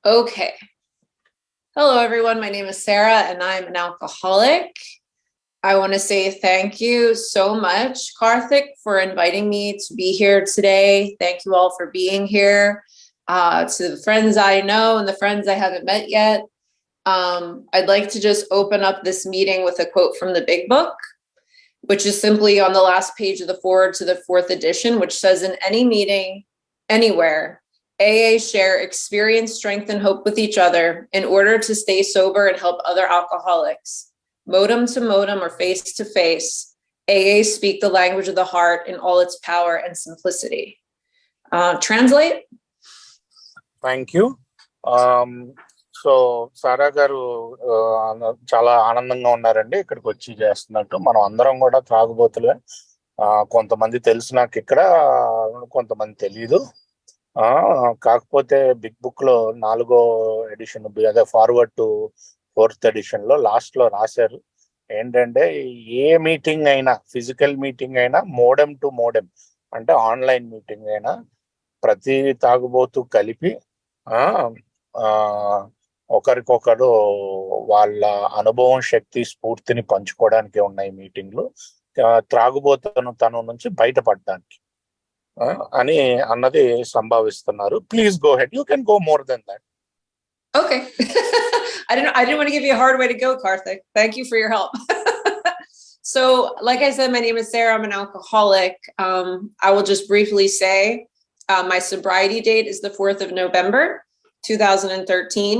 Okay. Hello, everyone. My name is Sarah, and I'm an alcoholic. I want to say thank you so much, Karthik, for inviting me to be here today. Thank you all for being here. To the friends I know and the friends I haven't met yet, I'd like to just open up this meeting with a quote from the Big Book, which is simply on the last page of the foreword to the 4th edition, which says, in any meeting, anywhere, AA share experience, strength, and hope with each other in order to stay sober and help other alcoholics. Modem to modem or face to face, AA speak the language of the heart in all its power and simplicity. Translate? Thank you. So Sara గారు చాలా ఆనందంగా ఉన్నారండి ఇక్కడికి వచ్చి చేస్తున్నట్టు. మనం అందరం కూడా త్రాగుబోతులే. కొంతమంది తెలుసు నాకు ఇక్కడ, కొంతమంది తెలీదు. కాకపోతే బిగ్ బుక్ లో 4వ ఎడిషన్, అదే ఫార్వర్డ్ టు 4th ఎడిషన్ లో లాస్ట్ లో రాశారు ఏంటంటే, ఏ మీటింగ్ అయినా, ఫిజికల్ మీటింగ్ అయినా, మోడెం టు మోడెం అంటే ఆన్లైన్ మీటింగ్ అయినా, ప్రతి తాగుబోతు కలిపి ఒకరికొకరు వాళ్ళ అనుభవం, శక్తి, స్ఫూర్తిని పంచుకోవడానికి ఉన్నాయి మీటింగ్లు, త్రాగుబోతుతనం నుంచి బయటపడడానికి అని అన్నది సంభావిస్తున్నారు. Please go head, you can go more than that. Okay. I didn't want to give you a hard way to go, Karthik. Thank you for your help. So, like I said, my name is Sarah. I'm an alcoholic. I will just briefly say my sobriety date is the 4th of November, 2013.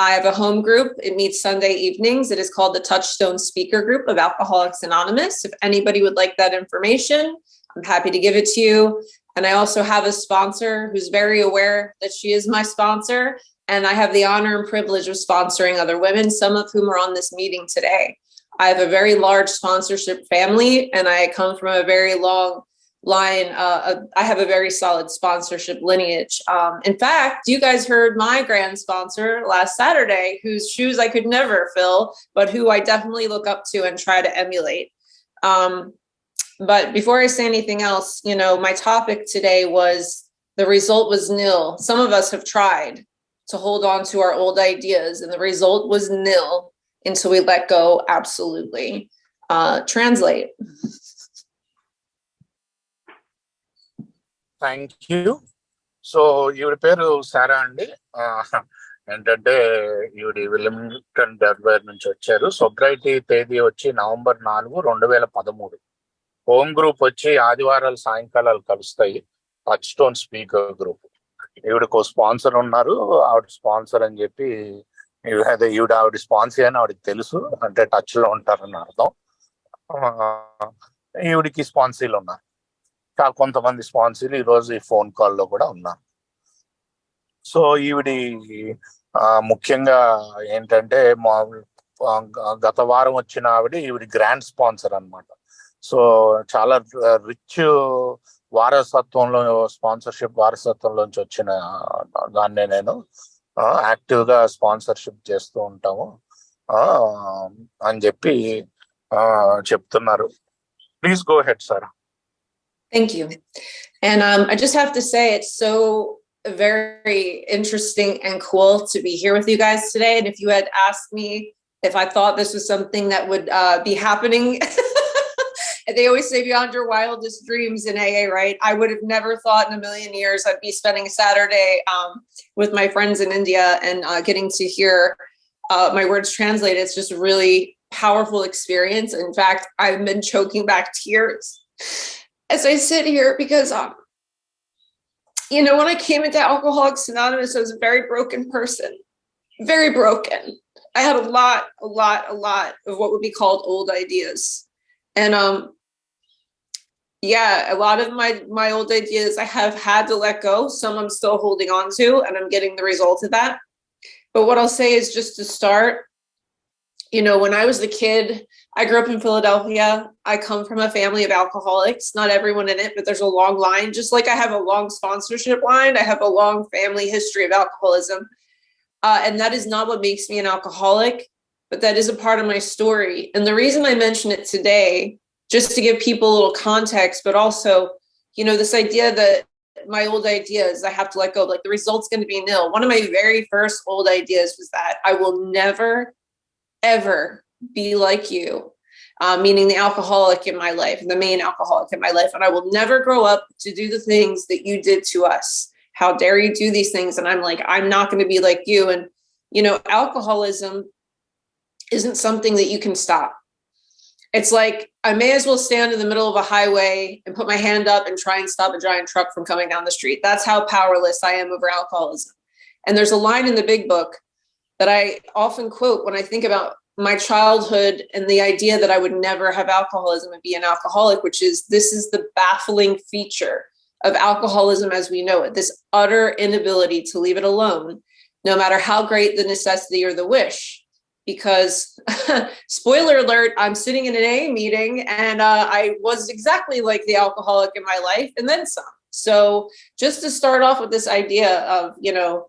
I have a home group. It meets Sunday evenings. It is called the Touchstone Speaker Group of Alcoholics Anonymous. If anybody would like that information, I'm happy to give it to you. And I also have a sponsor who's very aware that she is my sponsor. And I have the honor and privilege of sponsoring other women, some of whom are on this meeting today. I have a very large sponsorship family, and I come from a very long line. I have a very solid sponsorship lineage. In fact, you guys heard my grand sponsor last Saturday, whose shoes I could never fill, but who I definitely look up to and try to emulate. But before I say anything else, my topic today was the result was nil. Some of us have tried to hold on to our old ideas, and the result was nil until we let go absolutely. Translate. Thank you. So ఈవిడ పేరు సారా అండి. ఏంటంటే ఈవిడ విలింగ్టన్ డెల్వేర్ నుంచి వచ్చారు. సొబ్రైటీ తేదీ వచ్చి November 4, 2013. Home group వచ్చి ఆదివారాలు సాయంకాలాలు కలుస్తాయి. Touchstone speaker group. ఈవిడకు స్పాన్సర్ ఉన్నారు. ఆవిడ స్పాన్సర్ అని చెప్పి, ఆవిడ స్పాన్సర్ అని ఆవిడకి తెలుసు, అంటే టచ్ లో ఉంటారని అర్థం. ఈవిడికి స్పాన్సీలు ఉన్నారు. కొంతమంది స్పాన్సర్లు ఈరోజు ఈ ఫోన్ కాల్లో కూడా ఉన్నారు. సో ఈవిడి ముఖ్యంగా ఏంటంటే, గత వారం వచ్చిన ఈవిడి గ్రాండ్ స్పాన్సర్ అన్నమాట. సో చాలా రిచ్ వారసత్వంలో, స్పాన్సర్షిప్ వారసత్వంలోంచి వచ్చిన దాన్నే నేను యాక్టివ్ గా స్పాన్సర్షిప్ చేస్తూ ఉంటాము అని చెప్పి చెప్తున్నారు. Please go head sir. Thank you. And I just have to say, it's so very interesting and cool to be here with you guys today. And if you had asked me if I thought this was something that would be happening, they always say beyond your wildest dreams in AA, right? I would have never thought in a million years I'd be spending a Saturday with my friends in India and getting to hear my words translated. It's just a really powerful experience. In fact, I've been choking back tears as I sit here because, when I came into Alcoholics Anonymous, I was a very broken person, very broken. I had a lot of what would be called old ideas. And, a lot of my old ideas I have had to let go. Some I'm still holding on to, and I'm getting the result of that. But what I'll say is, just to start, when I was a kid, I grew up in Philadelphia. I come from a family of alcoholics, not everyone in it, but there's a long line. Just like I have a long sponsorship line, I have a long family history of alcoholism. And that is not what makes me an alcoholic, but that is a part of my story. And the reason I mention it today, just to give people a little context, but also, this idea that my old ideas I have to let go. Like the result's going to be nil. One of my very first old ideas was that I will never, ever be like you, meaning the alcoholic in my life, the main alcoholic in my life. And I will never grow up to do the things that you did to us. How dare you do these things? And I'm like, I'm not going to be like you. And, you know, alcoholism isn't something that you can stop. It's like, I may as well stand in the middle of a highway and put my hand up and try and stop a giant truck from coming down the street. That's how powerless I am over alcoholism. And there's a line in the big book that I often quote when I think about my childhood and the idea that I would never have alcoholism and be an alcoholic, which is, this is the baffling feature of alcoholism as we know it, this utter inability to leave it alone, no matter how great the necessity or the wish. Because spoiler alert, I'm sitting in an AA meeting and I was exactly like the alcoholic in my life and then some. So just to start off with this idea of, you know,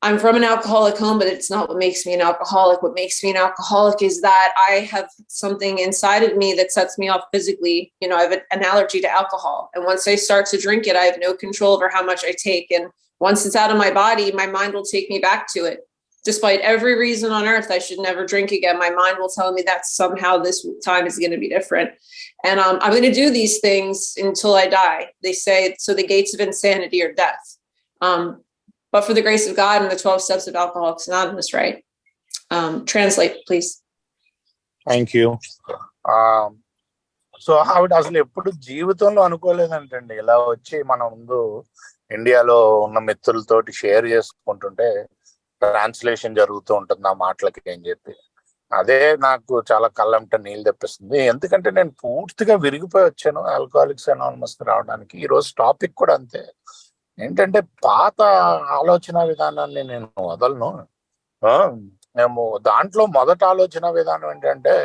I'm from an alcoholic home, but it's not what makes me an alcoholic. What makes me an alcoholic is that I have something inside of me that sets me off physically. You know, I have an allergy to alcohol. And once I start to drink it, I have no control over how much I take. And once it's out of my body, my mind will take me back to it. Despite every reason on earth I should never drink again, my mind will tell me that somehow this time is going to be different. And I'm going to do these things until I die. They say, so the gates of insanity are death. But for the grace of God and the 12 steps of Alcoholics Anonymous, right? Translate, please. Thank you. So ఆవిడ అసలు ఎప్పుడు జీవితంలో అనుకోలేదంటండి ఇలా వచ్చి మన ముందు ఇండియాలో ఉన్న మిత్రులతోటి షేర్ చేసుకుంటుంటే ట్రాన్స్లేషన్ జరుగుతూ ఉంటుంది నా మాటలకి అని చెప్పి. అదే నాకు చాలా కళ్ళంట నీళ్ళు తెప్పిస్తుంది. ఎందుకంటే నేను పూర్తిగా విరిగిపోయి వచ్చాను ఆల్కహాలిక్స్ అనానిమస్ రావడానికి. ఈ రోజు టాపిక్ కూడా అంతే. ఏంటంటే పాత ఆలోచన విధానాన్ని నేను వదలను. మేము దాంట్లో మొదటి ఆలోచన విధానం ఏంటంటే,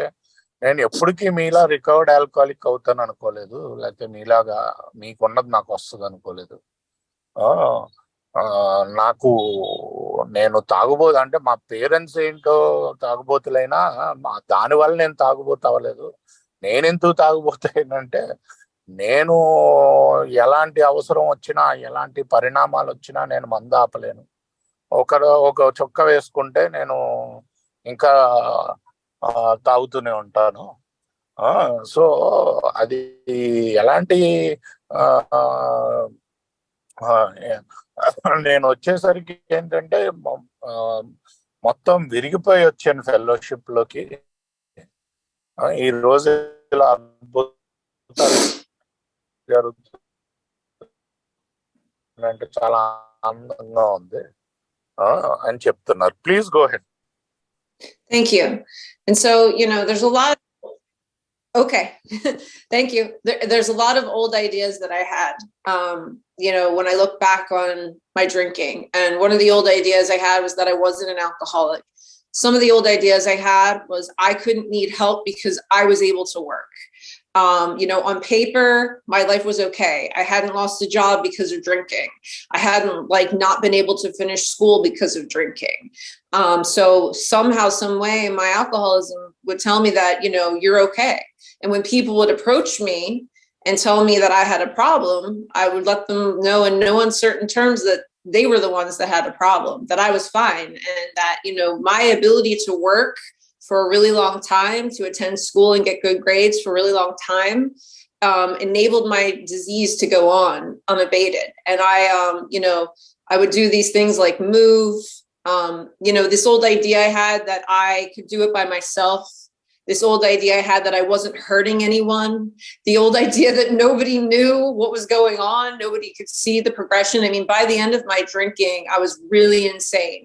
నేను ఎప్పటికీ మీలా రికవర్డ్ ఆల్కహాలిక్ అవుతాను అనుకోలేదు, లేకపోతే మీలాగా మీకున్నది నాకు వస్తుంది అనుకోలేదు. నాకు నేను తాగుబోతు అంటే మా పేరెంట్స్ ఏంటో తాగుబోతులైనా దానివల్ల నేను తాగుబోతు అవ్వలేదు. నేనెందుకు తాగుబోతు ఏంటంటే, నేను ఎలాంటి అవసరం వచ్చినా ఎలాంటి పరిణామాలు వచ్చినా నేను మందు ఆపలేను. ఒక చొక్క వేసుకుంటే నేను ఇంకా తాగుతూనే ఉంటాను. సో అది ఎలాంటి నేను వచ్చేసరికి ఏంటంటే మొత్తం విరిగిపోయి వచ్చాను ఫెలోషిప్ లోకి. ఈ రోజు ఇలా అద్భుతాలు జరుగుతుందంటే చాలా ఆనందంగా ఉంది అని చెప్తున్నారు. Please go head. Thank you. And so, you know, there's a lot. Okay. Thank you. There's a lot of old ideas that I had, you know, when I look back on my drinking. And one of the old ideas I had was that I wasn't an alcoholic. Some of the old ideas I had was I couldn't need help because I was able to work. You know, on paper, my life was okay. I hadn't lost a job because of drinking. I hadn't not been able to finish school because of drinking. So somehow, some way, my alcoholism would tell me that, you know, you're okay. And when people would approach me and tell me that I had a problem, I would let them know in no uncertain terms that they were the ones that had a problem, that I was fine. And that, you know, my ability to work for a really long time, to attend school and get good grades for a really long time, enabled my disease to go on unabated. And you know, I would do these things like move, you know, this old idea I had that I could do it by myself. This old idea I had that I wasn't hurting anyone. The old idea that nobody knew what was going on. Nobody could see the progression. I mean, by the end of my drinking, I was really insane.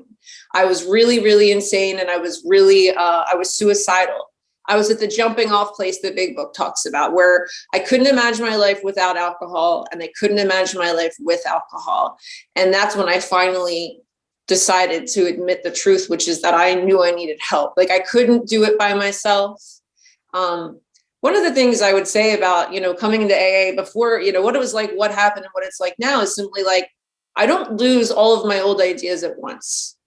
I was really, really insane. And I was really, I was suicidal. I was at the jumping off place the big book talks about, where I couldn't imagine my life without alcohol and I couldn't imagine my life with alcohol. And that's when I finally decided to admit the truth, which is that I knew I needed help. Like I couldn't do it by myself. One of the things I would say about, you know, coming into AA before, you know, what it was like, what happened and what it's like now is simply like, I don't lose all of my old ideas at once.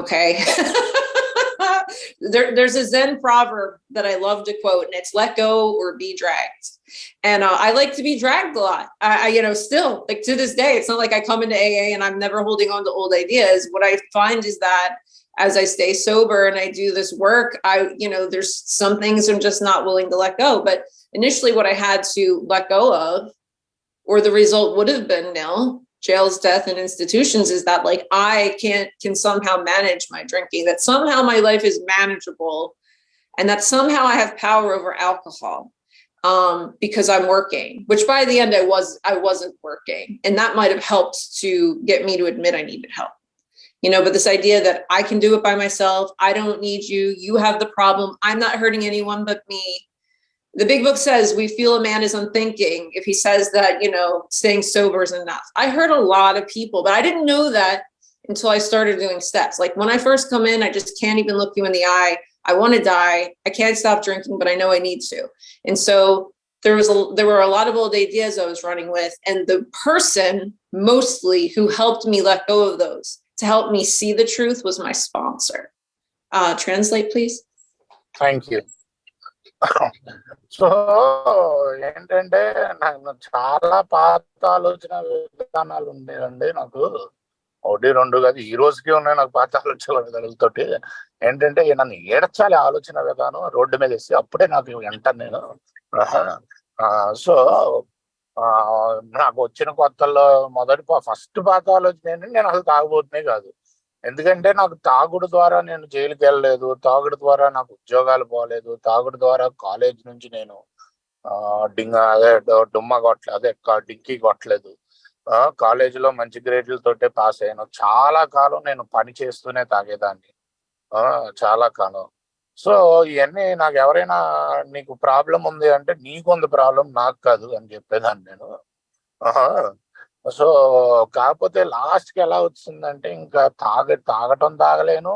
Okay. There's a Zen proverb that I love to quote, and it's let go or be dragged. And I like to be dragged a lot. Still, like to this day, it's not like I come into AA and I'm never holding on to old ideas. What I find is that as I stay sober and I do this work, there's some things I'm just not willing to let go. But initially what I had to let go of, or the result would have been nil, jails, death, and institutions, is that like I can somehow manage my drinking, that somehow my life is manageable, and that somehow I have power over alcohol because I'm working, which by the end I wasn't working. And that might have helped to get me to admit I needed help. But this idea that I can do it by myself, I don't need you, you have the problem, I'm not hurting anyone but me. The big book says we feel a man is unthinking if he says that, staying sober is enough. I heard a lot of people, but I didn't know that until I started doing steps. Like when I first come in, I just can't even look you in the eye. I want to die. I can't stop drinking, but I know I need to. And so there were a lot of old ideas I was running with. And the person mostly who helped me let go of those to help me see the truth was my sponsor. Translate, please. Thank you. So ఏంటంటే నాకు చాలా పాత ఆలోచన విధానాలు ఉండేవండి. నాకు 1-2 కాదు, ఈ రోజుకి ఉన్నాయి నాకు పాత ఆలోచన విధానాలతోటి. ఏంటంటే నన్ను ఏడ్చాలి ఆలోచన విధానం రోడ్డు మీద వేసి, అప్పుడే నాకు వింటాను నేను. సో నాకు వచ్చిన కొత్తల్లో ఫస్ట్ పాత ఆలోచన ఏంటంటే నేను అసలు తాగబోతునే కాదు. ఎందుకంటే నాకు తాగుడు ద్వారా నేను జైలుకి వెళ్ళలేదు, తాగుడు ద్వారా నాకు ఉద్యోగాలు పోలేదు, తాగుడు ద్వారా కాలేజ్ నుంచి నేను డుమ్మా కొట్టలేదు, డిక్కీ కొట్టలేదు, కాలేజీలో మంచి గ్రేడ్లతోటే పాస్ అయ్యాను. చాలా కాలం నేను పని చేస్తూనే తాగేదాన్ని, చాలా కాలం. సో ఇవన్నీ నాకు ఎవరైనా నీకు ప్రాబ్లం ఉంది అంటే నీకు ఉంది ప్రాబ్లం, నాకు కాదు అని చెప్పేదాన్ని నేను. సో కాకపోతే లాస్ట్కి ఎలా వచ్చిందంటే ఇంకా తాగటం తాగలేను,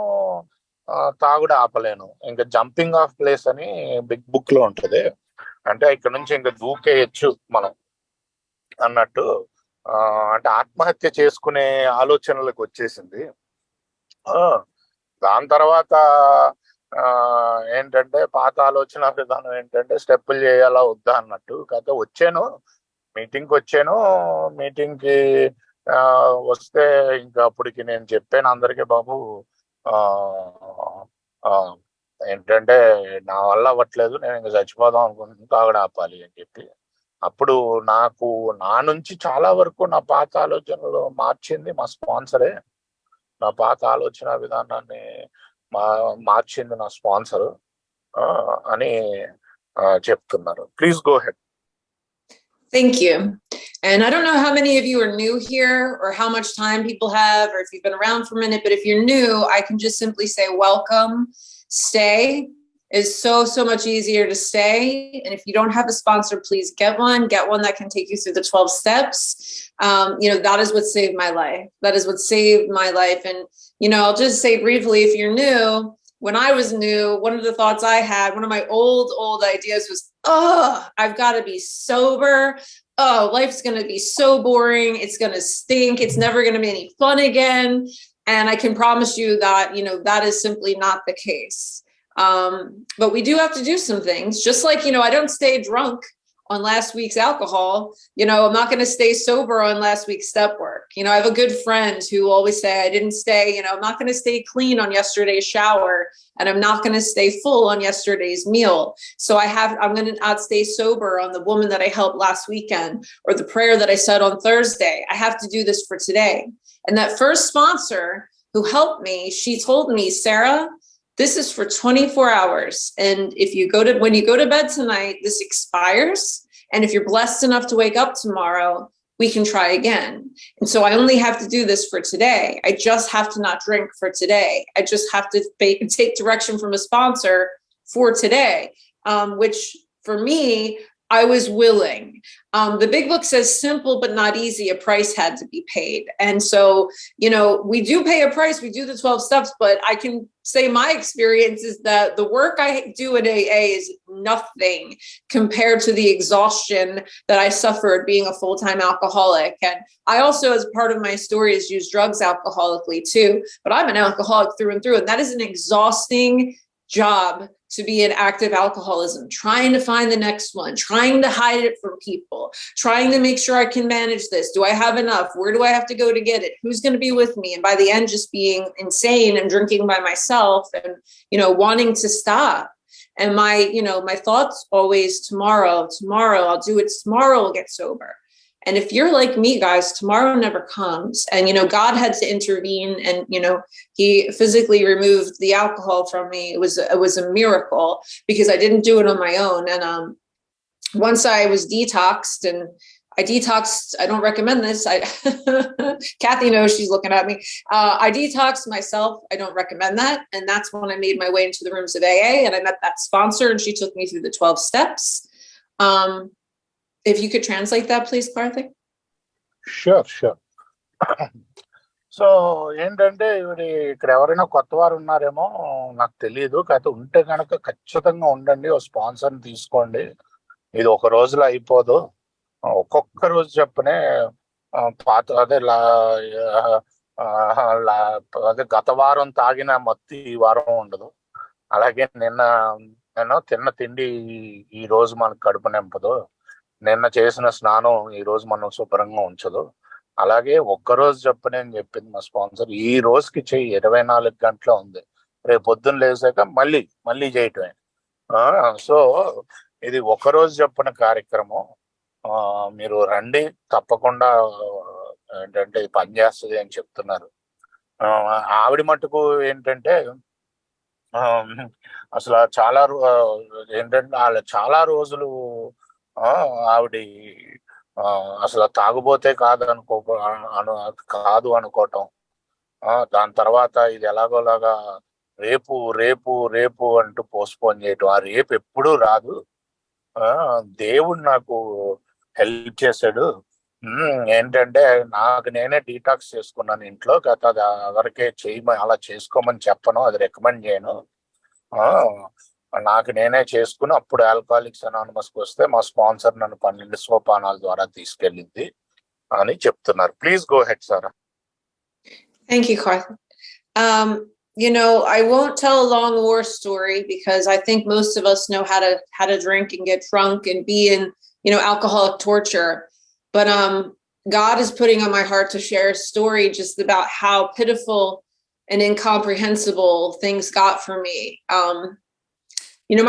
తాగుడు ఆపలేను. ఇంకా జంపింగ్ ఆఫ్ ప్లేస్ అని బిగ్ బుక్ లో ఉంటది, అంటే ఇక్కడ నుంచి ఇంకా దూకేయచ్చు మనం అన్నట్టు. అంటే ఆత్మహత్య చేసుకునే ఆలోచనలకు వచ్చేసింది. దాని తర్వాత ఏంటంటే పాత ఆలోచన విధానం ఏంటంటే స్టెప్పులు చేయాలా వద్దా అన్నట్టు. కాకపోతే మీటింగ్కి వస్తే ఇంకా అప్పటికి నేను చెప్పాను అందరికీ, బాబు ఏంటంటే నా వల్ల అవ్వట్లేదు, నేను ఇంకా చచ్చిపోదాం అనుకుంటున్నాను, తాగడం ఆపాలి అని చెప్పి. అప్పుడు నా నుంచి చాలా వరకు నా పాత ఆలోచనలు మార్చింది మా స్పాన్సరే. నా పాత ఆలోచన విధానాన్ని మార్చింది నా స్పాన్సర్ అని చెప్తున్నారు. Please go head. Thank you. And I don't know how many of you are new here or how much time people have, or if you've been around for a minute, but if you're new, I can just simply say welcome. Stay is so much easier to stay. And if you don't have a sponsor, please get one that can take you through the 12 steps. That is what saved my life. That is what saved my life. And, I'll just say briefly, if you're new, when I was new, one of the thoughts I had, one of my old ideas was, I've got to be sober. Life's going to be so boring. It's going to stink. It's never going to be any fun again. And I can promise you that, that is simply not the case. But we do have to do some things. Just like, I don't stay drunk on last week's alcohol. I'm not going to stay sober on last week's step work. I have a good friend who always say I didn't stay, I'm not going to stay clean on yesterday's shower, and I'm not going to stay full on yesterday's meal. So I'm going to not stay sober on the woman that I helped last weekend, or the prayer that I said on Thursday. I have to do this for today. And that first sponsor who helped me, she told me, Sarah, this is for 24 hours. And when you go to bed tonight, this expires. And if you're blessed enough to wake up tomorrow, we can try again. And so I only have to do this for today. I just have to not drink for today. I just have to take direction from a sponsor for today, which for me, I was willing. The big book says simple but not easy. A price had to be paid. And so, we do pay a price. We do the 12 steps, but I can say my experience is that the work I do at AA is nothing compared to the exhaustion that I suffered being a full-time alcoholic. And I also, as part of my story, has used drugs alcoholically too, but I'm an alcoholic through and through. And that is an exhausting job to be in active alcoholism, trying to find the next one, trying to hide it from people, trying to make sure I can manage this. Do I have enough? Where do I have to go to get it? Who's going to be with me? And by the end, just being insane and drinking by myself and, wanting to stop. And my thoughts always, tomorrow, I'll do it. Tomorrow I'll get sober. And if you're like me, guys, tomorrow never comes. And, God had to intervene and, he physically removed the alcohol from me. It was a miracle because I didn't do it on my own. And once I was detoxed, and I detoxed, I don't recommend this. Kathy knows, she's looking at me. I detoxed myself. I don't recommend that. And that's when I made my way into the rooms of AA, and I met that sponsor, and she took me through the 12 steps. If you could translate that, please, Karthik. Sure. So ఏంటంటే ఇక్కడ ఎవరైనా కొత్త వారు ఉన్నారేమో నాకు తెలియదు, కాకపోతే ఉంటే కనుక ఖచ్చితంగా ఉండండి, ఓ స్పాన్సర్ని తీసుకోండి. ఇది ఒక రోజులో అయిపోదు, ఒక్కొక్క రోజు చెప్పనే పాత అదే గత వారం తాగిన మత్తి ఈ వారం ఉండదు. అలాగే నేను తిన్న తిండి ఈ రోజు మనకు కడుపు నింపదు, నిన్న చేసిన స్నానం ఈ రోజు మనం శుభ్రంగా ఉంచదు. అలాగే ఒక్కరోజు చెప్పని అని చెప్పింది మా స్పాన్సర్. ఈ రోజుకి చెయ్యి 24 గంటలు ఉంది, రేపు పొద్దున్న లేసాక మళ్ళీ చేయటమే. సో ఇది ఒకరోజు చెప్పిన కార్యక్రమం. మీరు రండి, తప్పకుండా ఏంటంటే ఇది పనిచేస్తుంది అని చెప్తున్నారు. ఆవిడ మటుకు ఏంటంటే అసలు ఏంటంటే వాళ్ళు చాలా రోజులు ఆవిడ అసలు తాగుబోతే కాదు అనుకోవటం, దాని తర్వాత ఇది ఎలాగోలాగా రేపు అంటూ పోస్ట్పోన్ చేయటం. ఆ రేపు ఎప్పుడూ రాదు, దేవుడు నాకు హెల్ప్ చేశాడు. ఏంటంటే నాకు నేనే డీటాక్స్ చేసుకున్నాను ఇంట్లో, గత అది ఎవరికే అలా చేసుకోమని చెప్పను, అది రికమెండ్ చేయను. నాకు నేనే చేసుకుని అప్పుడు ఆల్కహాలిక్స్ అనానిమస్కి వస్తే మా స్పాన్సర్ నన్ను 12 సోపానాల ద్వారా తీసుకెళ్ళింది అని చెప్తున్నారు. Please go ahead Sara. Thank you, Karthik. I won't tell a long war story because I think most of us know how to drink and get drunk and be in, alcoholic torture. But God is putting on my heart to share a story just about how pitiful and incomprehensible things got for me.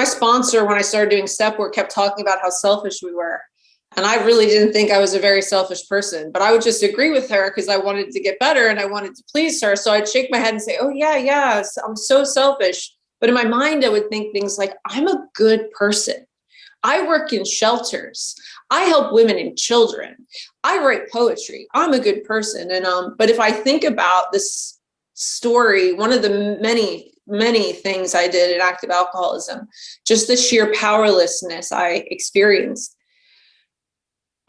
My sponsor, when I started doing step work, kept talking about how selfish we were. And I really didn't think I was a very selfish person, but I would just agree with her because I wanted to get better and I wanted to please her. So I'd shake my head and say, oh yeah, I'm so selfish. But in my mind, I would think things like, I'm a good person. I work in shelters. I help women and children. I write poetry. I'm a good person. And but if I think about this story, one of the many things I did in active alcoholism, just the sheer powerlessness I experienced.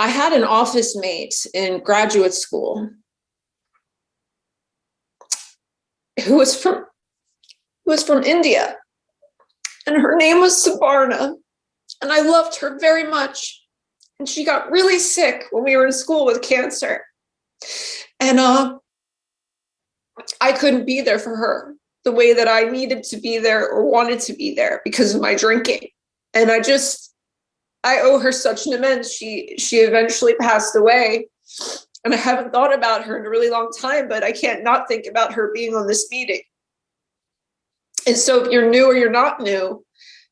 I had an office mate in graduate school who was from India, and her name was Subarna, and I loved her very much. And she got really sick when we were in school with cancer, and I couldn't be there for her the way that I needed to be there or wanted to be there because of my drinking. And I owe her such an amends. She eventually passed away, and I haven't thought about her in a really long time, but I can't not think about her being on this meeting. And so if you're new or you're not new,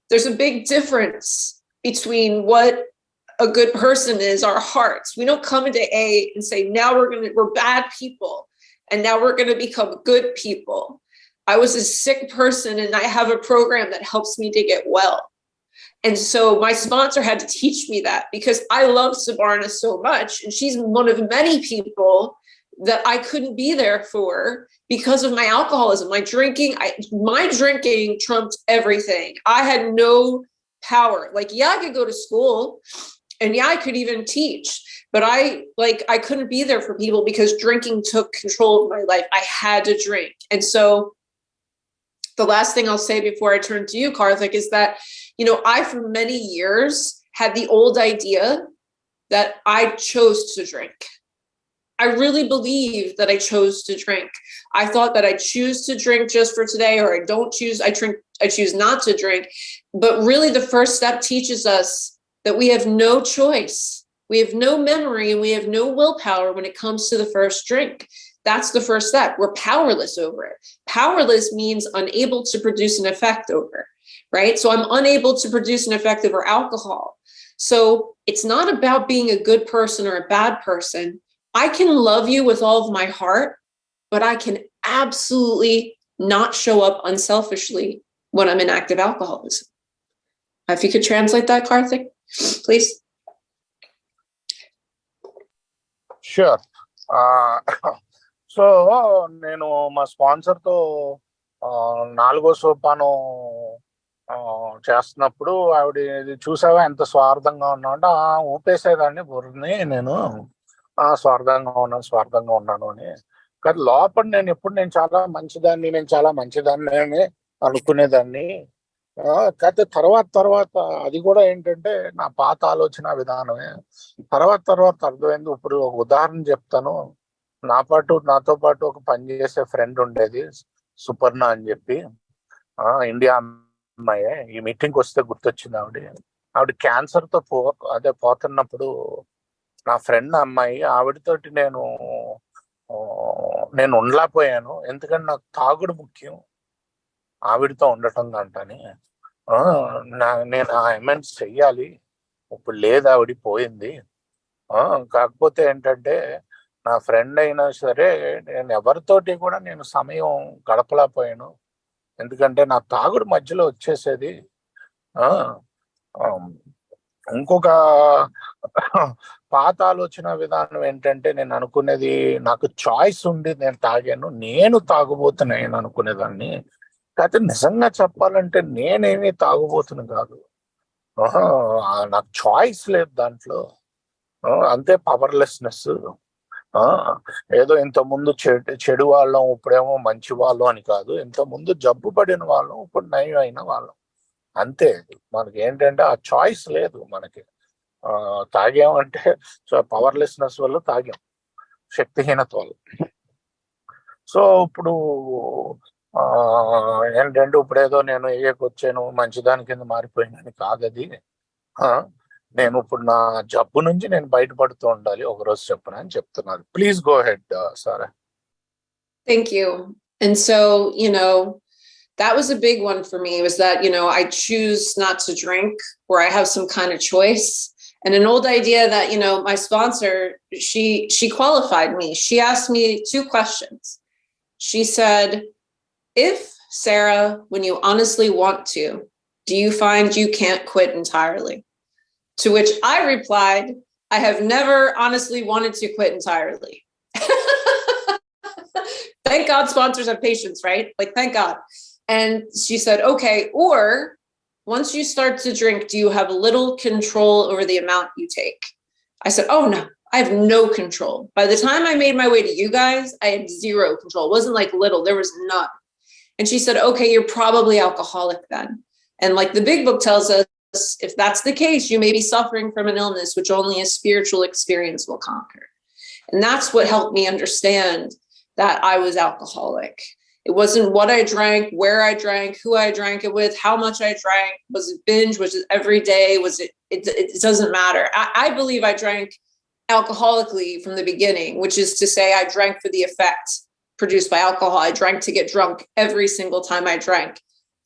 there's a big difference between what a good person is, our hearts. We don't come into A and say, now we're bad people, and now we're going to become good people. I was a sick person, and I have a program that helps me to get well. And so my sponsor had to teach me that because I love Subarna so much, and she's one of many people that I couldn't be there for because of my alcoholism. My drinking trumped everything. I had no power. Like, yeah, I could go to school, and yeah, I could even teach, but I couldn't be there for people because drinking took control of my life. I had to drink. And so the last thing I'll say before I turn to you, Karthik, is that, I, for many years, had the old idea that I chose to drink. I really believed that I chose to drink. I thought that I choose to drink just for today, or I don't choose. choose not to drink. But really the first step teaches us that we have no choice. We have no memory and we have no willpower when it comes to the first drink. That's the first step. We're powerless over it. Powerless means unable to produce an effect over, right? So I'm unable to produce an effect over alcohol. So it's not about being a good person or a bad person. I can love you with all of my heart, but I can absolutely not show up unselfishly when I'm in active alcoholism. If you could translate that, Karthik, please. Sure. So నేను మా స్పాన్సర్తో 4వ సోపానం చేస్తున్నప్పుడు ఆవిడ ఇది చూసావా ఎంత స్వార్థంగా ఉన్నావు అంటే ఊపేసేదాన్ని బుర్రని నేను స్వార్థంగా ఉన్నాను అని. కానీ లోపల నేను చాలా మంచిదాన్ని అని అనుకునేదాన్ని. కాకపోతే తర్వాత అది కూడా ఏంటంటే నా పాత ఆలోచన విధానమే. తర్వాత అర్థమైంది. ఇప్పుడు ఒక ఉదాహరణ చెప్తాను. నాతో పాటు ఒక పనిచేసే ఫ్రెండ్ ఉండేది, సుపర్ణ అని చెప్పి, ఇండియా అమ్మాయే. ఈ మీటింగ్కి వస్తే గుర్తొచ్చింది ఆవిడ క్యాన్సర్తో పోతున్నప్పుడు నా ఫ్రెండ్ అమ్మాయి, ఆవిడతోటి నేను ఉండలేకపోయాను. ఎందుకంటే నాకు తాగుడు ముఖ్యం ఆవిడతో ఉండటం కంటని. నేను ఆ అమెండ్స్ చెయ్యాలి. ఇప్పుడు లేదు, ఆవిడ పోయింది. కాకపోతే ఏంటంటే నా ఫ్రెండ్ అయినా సరే నేను ఎవరితోటి కూడా నేను సమయం గడపలేకపోయాను. ఎందుకంటే నా తాగుడు మధ్యలో వచ్చేసేది. ఇంకొక పాత ఆలోచన విధానం ఏంటంటే నేను అనుకునేది, నాకు చాయిస్ ఉండి నేను తాగాను, నేను తాగుబోతున్నాను అనుకునేదాన్ని. కాకపోతే నిజంగా చెప్పాలంటే నేనేమీ తాగుబోతున్నా కాదు. నాకు చాయిస్ లేదు దాంట్లో. అంతే పవర్లెస్నెస్. ఏదో ఇంతకుముందు చెడు వాళ్ళం, ఇప్పుడేమో మంచి వాళ్ళం అని కాదు. ఇంతకుముందు జబ్బు పడిన వాళ్ళం, ఇప్పుడు నయం అయిన వాళ్ళం. అంతే. మనకి ఏంటంటే ఆ చాయిస్ లేదు మనకి. తాగామంటే పవర్లెస్నెస్ వల్ల తాగాం, శక్తిహీనత వల్ల. సో ఇప్పుడు ఏంటంటే ఇప్పుడేదో నేను వచ్చాను మంచిదాని కింద మారిపోయినని కాదది. నేను ఇప్పుడు నా జబ్బు నుంచి నేను బయటపడుతూ ఉండాలి ఒకరోజు చెప్పను అని చెప్తున్నారు. Please go ahead Sara. Thank you. And so, that was a big one for me, was that, I choose not to drink, or I have some kind of choice. And an old idea that, my sponsor, she qualified me. She asked me 2 questions. She said, if, Sarah, when you honestly want to, do you find you can't quit entirely? To which I replied, I have never honestly wanted to quit entirely. Thank God sponsors have patience, right? Like, thank God. And she said, okay, or once you start to drink, do you have little control over the amount you take? I said, oh no, I have no control. By the time I made my way to you guys, I had 0 control. It wasn't like little, there was none. And she said, okay, you're probably alcoholic then. And like the big book tells us, if that's the case, you may be suffering from an illness which only a spiritual experience will conquer. And that's what helped me understand that I was alcoholic. It wasn't what I drank, where I drank, who I drank it with, how much I drank. Was it binge? Was it every day? Was it doesn't matter. I believe I drank alcoholically from the beginning, which is to say I drank for the effect produced by alcohol. I drank to get drunk every single time I drank.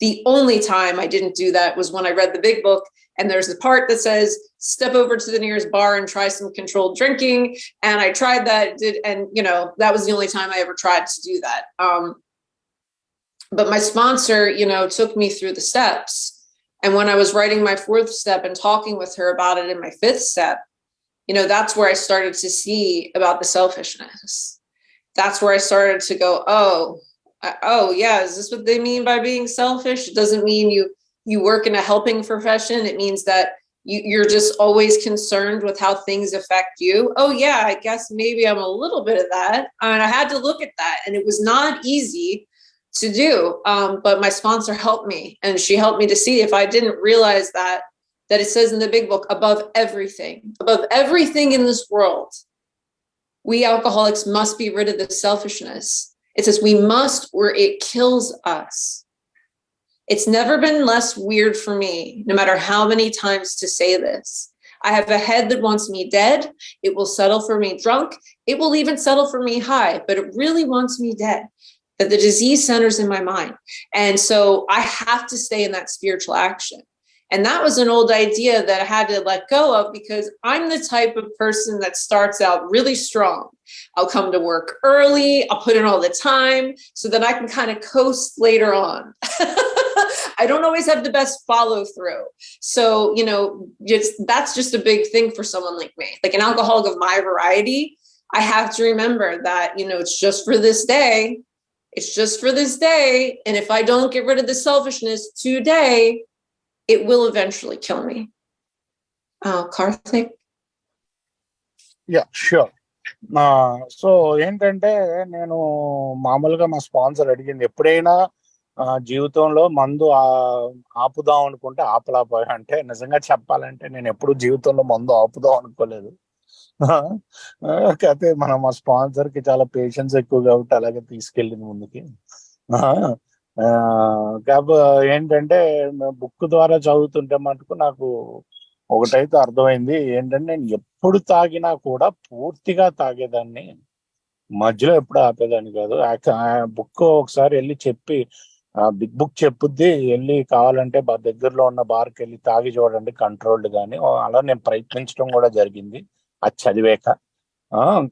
The only time I didn't do that was when I read the big book, and there's the part that says, step over to the nearest bar and try some controlled drinking. And I tried that, and that was the only time I ever tried to do that. But my sponsor, took me through the steps. And when I was writing my 4th step and talking with her about it in my 5th step, that's where I started to see about the selfishness. That's where I started to go, oh yeah, is this what they mean by being selfish? It doesn't mean you work in a helping profession. It means that you're just always concerned with how things affect you. Oh yeah, I guess maybe I'm a little bit of that. And I had to look at that, and it was not easy to do. But my sponsor helped me, and she helped me to see, if I didn't realize that it says in the big book, above everything in this world, we alcoholics must be rid of the selfishness. It says we must, or it kills us. It's never been less weird for me, no matter how many times to say this. I have a head that wants me dead. It will settle for me drunk. It will even settle for me high, but it really wants me dead. That the disease centers in my mind. And so I have to stay in that spiritual action. And that was an old idea that I had to let go of, because I'm the type of person that starts out really strong. I'll come to work early. I'll put in all the time so that I can kind of coast later on. I don't always have the best follow through. So, that's just a big thing for someone like me, like an alcoholic of my variety. I have to remember that, it's just for this day. It's just for this day. And if I don't get rid of the selfishness today, it will eventually kill me. Karthik? Yeah, sure. So ఏంటంటే నేను మామూలుగా మా sponsor అడిగింది, ఎప్పుడైనా జీవితంలో మందు ఆపుదాం అనుకుంటే ఆపలేకపోయా అంటే, నిజంగా చెప్పాలంటే నేను ఎప్పుడు జీవితంలో మందు ఆపుదాం అనుకోలేదు. కాకపోతే మా స్పాన్సర్ కి చాలా పేషెన్స్ ఎక్కువ కాబట్టి అలాగే తీసుకెళ్ళింది ముందుకి. కాకపోతే ఏంటంటే బుక్ ద్వారా చదువుతుంటే మటుకు నాకు ఒకటైతే అర్థమైంది, ఏంటంటే నేను ఎప్పుడు తాగినా కూడా పూర్తిగా తాగేదాన్ని, మధ్యలో ఎప్పుడు ఆపేదాన్ని కాదు. బుక్ ఒకసారి వెళ్ళి చెప్పి, బిగ్ బుక్ చెప్పుద్ది, వెళ్ళి కావాలంటే దగ్గరలో ఉన్న బార్కి వెళ్ళి తాగి చూడండి కంట్రోల్డ్ గాని, అలా నేను ప్రయత్నించడం కూడా జరిగింది అది చదివాక.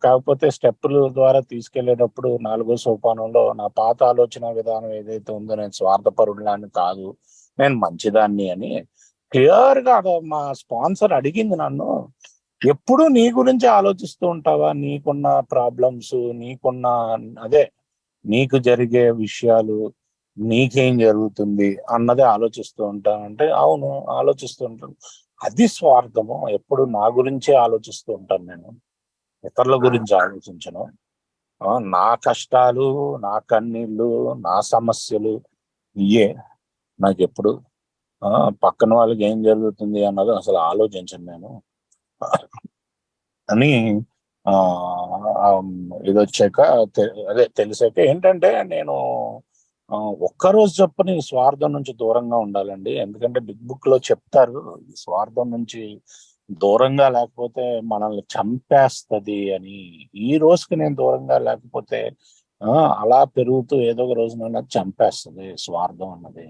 కాకపోతే స్టెప్పుల ద్వారా తీసుకెళ్లేటప్పుడు 4వ సోపానంలో నా పాత ఆలోచన విధానం ఏదైతే ఉందో, నేను స్వార్థపరుడిని కాదు, నేను మంచిదాన్ని అని క్లియర్ గా మా స్పాన్సర్ అడిగింది నన్ను, ఎప్పుడు నీ గురించి ఆలోచిస్తూ ఉంటావా, నీకున్న ప్రాబ్లమ్స్, నీకు జరిగే విషయాలు, నీకేం జరుగుతుంది అన్నదే ఆలోచిస్తూ ఉంటాను అంటే, అవును ఆలోచిస్తూ ఉంటాను. అది స్వార్థము. ఎప్పుడు నా గురించే ఆలోచిస్తూ ఉంటాను, నేను ఇతరుల గురించి ఆలోచించను. నా కష్టాలు, నా కన్నీళ్ళు, నా సమస్యలు ఇయే నాకు ఎప్పుడు. పక్కన వాళ్ళకి ఏం జరుగుతుంది అన్నది అసలు ఆలోచించను నేను అని ఇది వచ్చాక తెలిసాక ఏంటంటే, నేను ఒక్కరోజు చొప్పున ఈ స్వార్థం నుంచి దూరంగా ఉండాలండి. ఎందుకంటే బిగ్ బుక్ లో చెప్తారు, ఈ స్వార్థం నుంచి దూరంగా లేకపోతే మనల్ని చంపేస్తది అని. ఈ రోజుకి నేను దూరంగా లేకపోతే అలా పెరుగుతూ ఏదో ఒక రోజు నన్ను చంపేస్తుంది స్వార్థం అన్నది.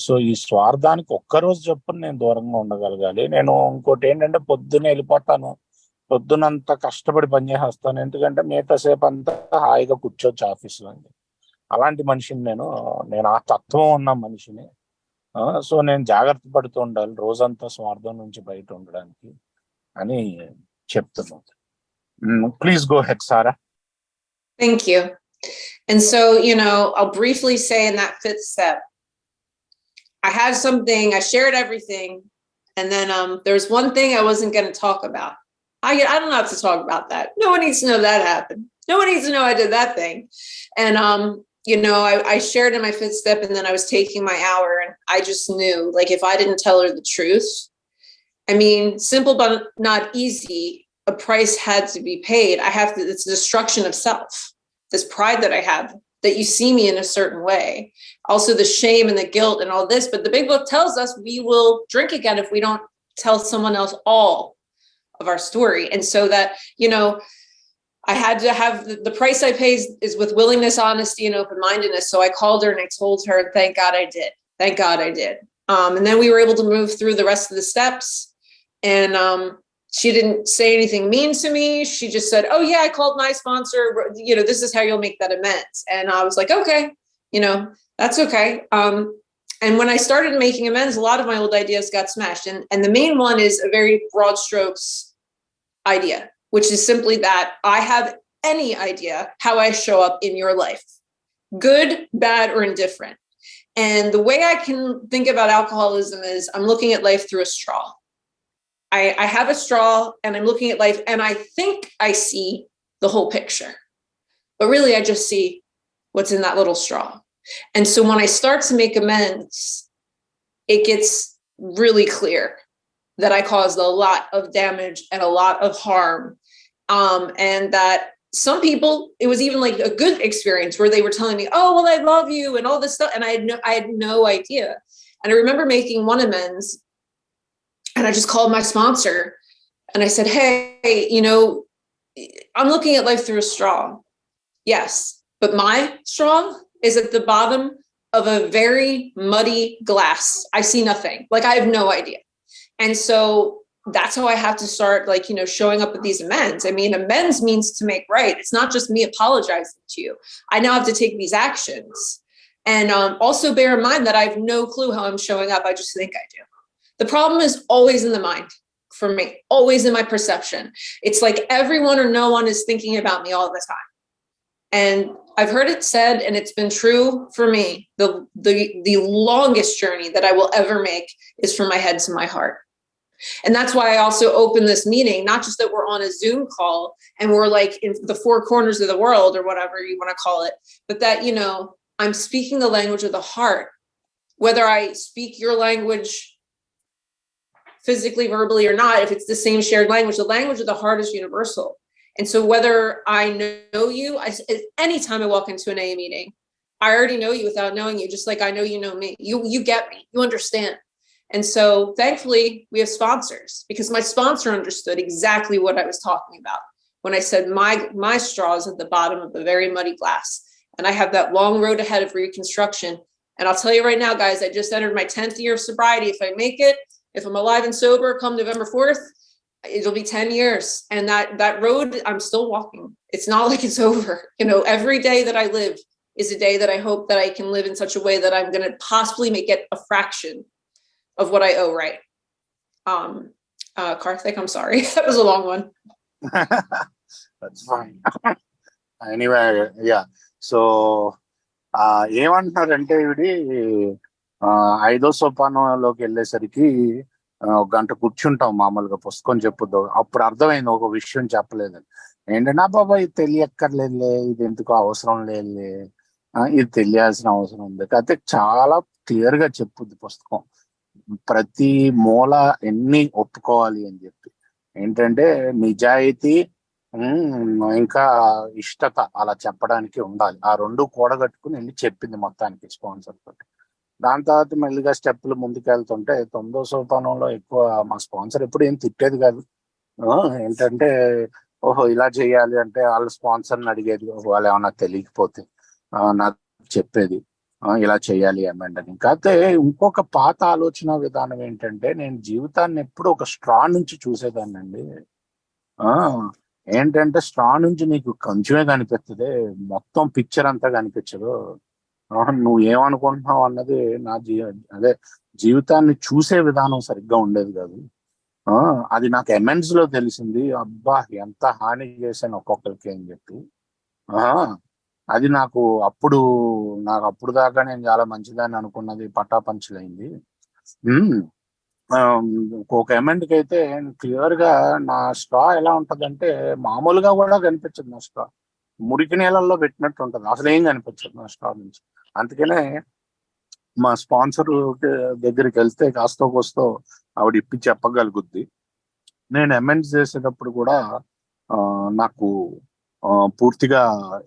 సో ఈ స్వార్థానికి ఒక్కరోజు చొప్పున నేను దూరంగా ఉండగలగాలి. నేను ఇంకోటి ఏంటంటే, పొద్దున్నే వెళ్ళిపోతాను, పొద్దునంతా కష్టపడి పనిచేస్తాను, ఎందుకంటే మిగతా సేపు అంతా హాయిగా కూర్చోవచ్చు ఆఫీస్లో. అలాంటి మనిషిని నేను ఆ తత్వం ఉన్న మనిషిని. సో నేను జాగ్రత్త పడుతూ ఉండాలి రోజంతా స్వార్థం నుంచి బయట ఉండడానికి అని చెప్తున్నాను. Please go ahead, Sara. Thank you. And so, I'll briefly say in that 5th step, I had something, I shared everything, and then there's one thing I wasn't going to talk about. I don't have to talk about that. No one needs to know that happened. No one needs to know I did that thing. And I shared in my 5th step, and then I was taking my hour, and I just knew, like, if I didn't tell her the truth, I mean, simple but not easy, a price had to be paid. It's a destruction of self, this pride that I have, that you see me in a certain way. Also the shame and the guilt and all this, but the big book tells us we will drink again if we don't tell someone else all of our story. And so that, I had to have the price I pay is with willingness, honesty, and open-mindedness. So I called her and I told her, and thank God I did. Thank God I did. And then we were able to move through the rest of the steps. And she didn't say anything mean to me. She just said, oh yeah, I called my sponsor. This is how you'll make that amends. And I was like, okay, that's okay. And when I started making amends, a lot of my old ideas got smashed. And the main one is a very broad strokes idea, which is simply that I have any idea how I show up in your life, good, bad, or indifferent. And the way I can think about alcoholism is I'm looking at life through a straw. I have a straw and I'm looking at life and I think I see the whole picture, but really I just see what's in that little straw. And so when I start to make amends, it gets really clear that I caused a lot of damage and a lot of harm. And that some people, it was even like a good experience where they were telling me, oh, well, I love you and all this stuff. And I had no idea. And I remember making one amends, and I just called my sponsor and I said, hey, I'm looking at life through a straw. Yes, but my straw is at the bottom of a very muddy glass. I see nothing. Like, I have no idea. And so that's how I have to start, like, showing up with these amends. I mean, amends means to make right. It's not just me apologizing to you. I now have to take these actions. And also bear in mind that I have no clue how I'm showing up. I just think I do. The problem is always in the mind for me, always in my perception. It's like everyone or no one is thinking about me all the time. And I've heard it said, and it's been true for me, the longest journey that I will ever make is from my head to my heart. And that's why I also open this meeting, not just that we're on a Zoom call and we're like in the four corners of the world or whatever you want to call it, but that, I'm speaking the language of the heart, whether I speak your language physically, verbally or not. If it's the same shared language, the language of the heart is universal. And so whether I know you, anytime I walk into an AA meeting, I already know you without knowing you, just like I know you know me. You get me, you understand. And so thankfully we have sponsors, because my sponsor understood exactly what I was talking about when I said my straw is at the bottom of the very muddy glass. And I have that long road ahead of reconstruction. And I'll tell you right now, guys, I just entered my 10th year of sobriety. If I make it, if I'm alive and sober come November 4th, it'll be 10 years. And that road, I'm still walking. It's not like it's over. Every day that I live is a day that I hope that I can live in such a way that I'm going to possibly make it a fraction of what I owe, right? Karthik, I'm sorry. That was a long one. That's fine. Anyway, yeah. So, ఏమంటున్నారంటే ఇవిడి 5వ సోపానంలోకి వెళ్ళేసరికి ఒక గంట కూర్చుంటాం మామూలుగా పుస్తకం చెప్పుద్దాం. అప్పుడు అర్థమైంది ఒక విషయం చెప్పలేదని. ఏంటంటే బాబా ఇది తెలియక్కర్లేదులే, ఇది ఎందుకు అవసరం లేదులే, ఇది తెలియాల్సిన అవసరం ఉంది. అయితే చాలా క్లియర్ గా చెప్పుద్ది పుస్తకం, ప్రతి మూల ఎన్ని ఒప్పుకోవాలి అని చెప్పి. ఏంటంటే నిజాయితీ ఇంకా ఇష్టత అలా చెప్పడానికి ఉండాలి. ఆ రెండు కూడగట్టుకుని వెళ్ళి చెప్పింది మొత్తానికి స్పాన్సర్ తోటి. దాని తర్వాత మెల్లిగా స్టెప్పులు ముందుకు వెళ్తుంటే 9వ సోపానంలో ఎక్కువ మా స్పాన్సర్ ఎప్పుడు ఏం తిట్టేది కాదు. ఏంటంటే ఓహో ఇలా చేయాలి అంటే వాళ్ళ స్పాన్సర్ని అడిగేది, వాళ్ళు ఏమన్నా తెలియకపోతే నాకు చెప్పేది ఇలా చేయాలి అమెండ్ అని. కాకపోతే ఇంకొక పాత ఆలోచన విధానం ఏంటంటే, నేను జీవితాన్ని ఎప్పుడు ఒక స్ట్రా నుంచి చూసేదాన్ని అండి. ఏంటంటే స్ట్రా నుంచి నీకు కొంచెమే కనిపిస్తుంది, మొత్తం పిక్చర్ అంతా కనిపించదు. నువ్వు ఏమనుకుంటున్నావు అన్నది అదే జీవితాన్ని చూసే విధానం సరిగ్గా ఉండేది కాదు. అది నాకు ఎమెండ్స్ లో తెలిసింది. అబ్బా ఎంత హాని చేశాను ఒక్కొక్కరికి అని చెప్పి. అది నాకు అప్పుడు దాకా నేను చాలా మంచిదాన్ని అనుకున్నది పటాపంచలైంది. ఒక ఎమెండ్కి అయితే క్లియర్ గా నా స్ట్రా ఎలా ఉంటదంటే, మామూలుగా కూడా కనిపించదు నా స్ట్రా, మురికి నీళ్ళల్లో పెట్టినట్టు ఉంటది, అసలు ఏం కనిపించదు నా స్ట్రా నుంచి. అందుకనే మా స్పాన్సర్ దగ్గరికి వెళ్తే కాస్తో కోస్తో ఆవిడ ఇప్పి చెప్పగలుగుద్ది. నేను అమెండ్స్ చేసేటప్పుడు కూడా నాకు పూర్తిగా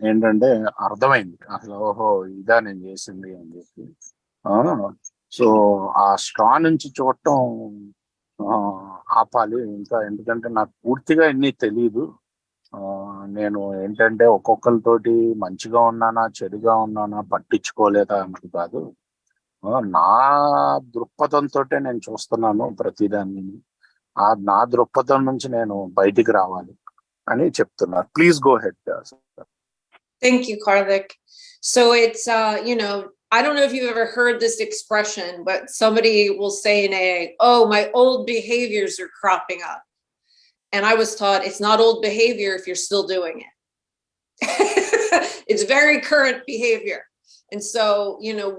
ఏంటంటే అర్థమైంది అసలు, ఓహో ఇదా నేను చేసింది అని చెప్పి. సో ఆ స్ట్రా నుంచి చూడటం ఆపాలి ఇంకా, ఎందుకంటే నాకు పూర్తిగా ఎన్ని తెలియదు. నేను ఏంటంటే ఒక్కొక్కరితోటి మంచిగా ఉన్నానా చెడుగా ఉన్నానా పట్టించుకోలేదా అన్నది కాదు, నా దృక్పథంతో నేను చూస్తున్నాను ప్రతిదాన్ని. నా దృక్పథం నుంచి నేను బయటికి రావాలి అని చెప్తున్నారు. Please go head. Thank you, Karthik. So it's I don't know if you've ever heard this expression, but somebody will say in AA, oh, my old behaviors are cropping up. And I was taught it's not old behavior if you're still doing it. It's very current behavior. And so,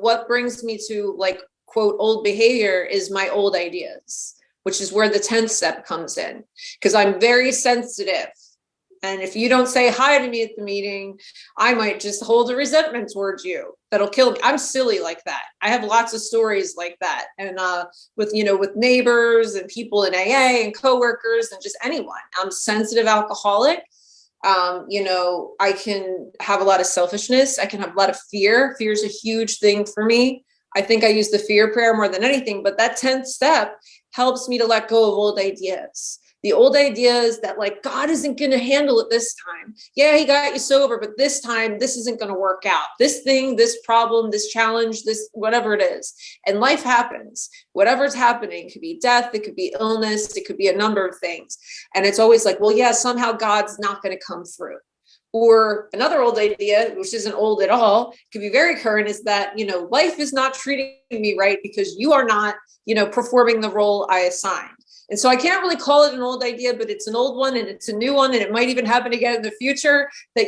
what brings me to like, quote, old behavior is my old ideas, which is where the 10th step comes in. Because I'm very sensitive. And if you don't say hi to me at the meeting, I might just hold a resentment towards you that'll kill me. I'm silly like that. I have lots of stories like that. And with neighbors and people in AA and coworkers and just anyone. I'm a sensitive alcoholic. I can have a lot of selfishness. I can have a lot of fear. Fear is a huge thing for me. I think I use the fear prayer more than anything, but that 10th step helps me to let go of old ideas. The old ideas that like, God isn't going to handle it this time. Yeah, he got you sober, but this time, this isn't going to work out. This thing, this problem, this challenge, this, whatever it is. And life happens. Whatever's happening, it could be death, it could be illness, it could be a number of things. And it's always like, well, yeah, somehow God's not going to come through. Or another old idea, which isn't old at all, could be very current, is that, life is not treating me right because you are not, performing the role I assigned. And so I can't really call it an old idea, but it's an old one and it's a new one. And it might even happen again in the future that,